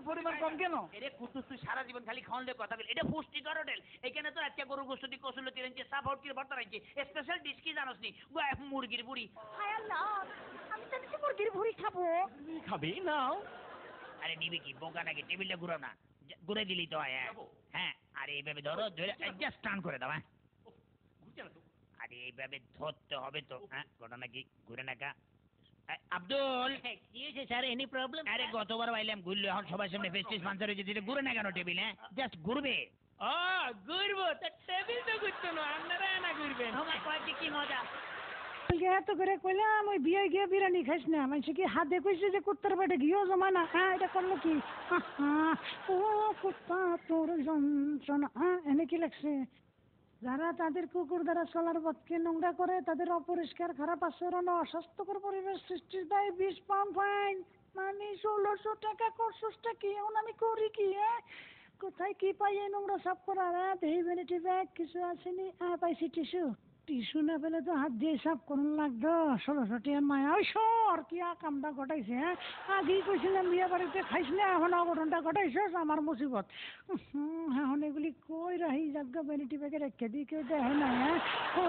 পরিমাণ কম কেন? এরে কুতুস তুই সারা জীবন খালি খাওয়ালে কথা বল। এটা পুষ্টিকর হোটেল। এখানে তো আজকে গরু গোশত দিয়ে কসুলতি রাখছে, সাফ আউটকির ভর্তা রাখছে। স্পেশাল ডিশ কি জানোস নি? মুরগির বুড়ি। হায় আল্লাহ, আমি তো কিছু মুরগির ভুঁড়ি খাবো। খাবে নাও। আরে নিবি কি বোকা নাকি? টেবিলটা ঘুরো না, ঘুরে দিলি তো হয়। হ্যাঁ, আরে এইভাবে ধরো, ধরে জাস্ট টার্ন করে দাও। হ্যাঁ, আরে এইভাবে ধরতে হবে তো। হ্যাঁ, ঘটনা কি? ঘুরে নাকা আব্দুল। কি হয়েছে স্যার, এনি প্রবলেম? আরে গতবার বাইলাম ঘুরলো, এখন সবার সামনে ফেস্টিস পাঞ্চার হয়েছে, দিতে ঘুরে না কেন টেবিল? হ্যাঁ, জাস্ট ঘুরবে। ও ঘুরবো, তা টেবিল তো ঘুরতো না, আপনারা না ঘুরবেন। আমার কয়েকটি কি মজা। এত করে কইলাম ওই বিয়ে গিয়ে বিরিয়ানি খাইস না, মানুষ কি হাত দিয়ে কইছে যে কুত্তার পেটে ঘিও জমা না। হ্যাঁ, এটা করলো কি? ও কুত্তা তোর যন্ত্রণা। এনে কি লাগছে? যারা তাদের কুকুর দ্বারা চলার পথকে নোংরা করে, তাদের অপরিষ্কার, খারাপ আচরণ ও অস্বাস্থ্যকর পরিবেশ সৃষ্টির দায় 20 পাউন্ড ফাইন, মানে 1600 টাকা। করছসটা কি? এখন আমি করি কি? কোথায় কি পাই এই নোংরা সাফ করার? দেহি ভ্যানিটি ব্যাগ কিছু আসেনি? পাইছি টিস্যু। টিস্যু না পেলে তো হাত দিয়ে সাফ করুন লাগতো। 1600 টাকার মায়া। ওই সর, কি কামটা ঘটাইছে? আগেই কইছিলাম বিয়ে বাড়িতে খাইস না, এখন অঘটনটা ঘটাইছিস, আমার মুসিবত। এখন এগুলি কই রাহি? যাজ্ঞা ভ্যানিটি ব্যাগে রেখে দিই, কেউ দেখে না। ও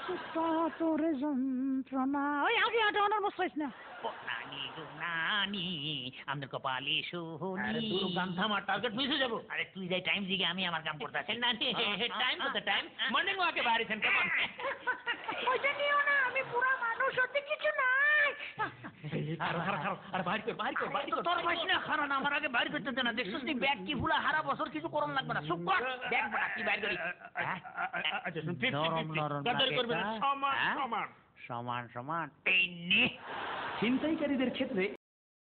কুত্তা তোরে যন্ত্রণা। ওই আগে হাঁটা, অনার বসাইস না। ও নানি গো নানি, আমাদের কপালে আরে শোনি। দূর গান থামা, টার্গেট মিস হয়ে যাবো। আরে তুই যাই টাইম দিকে, আমি আমার কাম করতে আছি। নানি টাইম কত টাইম? মর্নিং ওয়াকে বাড়িছেন কেমন? ওইটা নিও না, আমি পুরা মানুষ, হতে কিছু নাই। আর বাইর কর বাইর কর বাইর কর। তোর পাইস না, কারণ আমার আগে বাইর করতে দে না। দেখছিস নি ব্যাগ কি ফুলা, হারা বছর কিছু করন লাগবে না। চুপ কর, ব্যাগ বড়া কি বাইর করি। আচ্ছা শুন, 50 নরম নরম গাদারি করবে না, লাগে, সমান হ্যাঁ? সমান। সমান সমান। এই নে। ছিনতাইকারীদের ক্ষেত্রে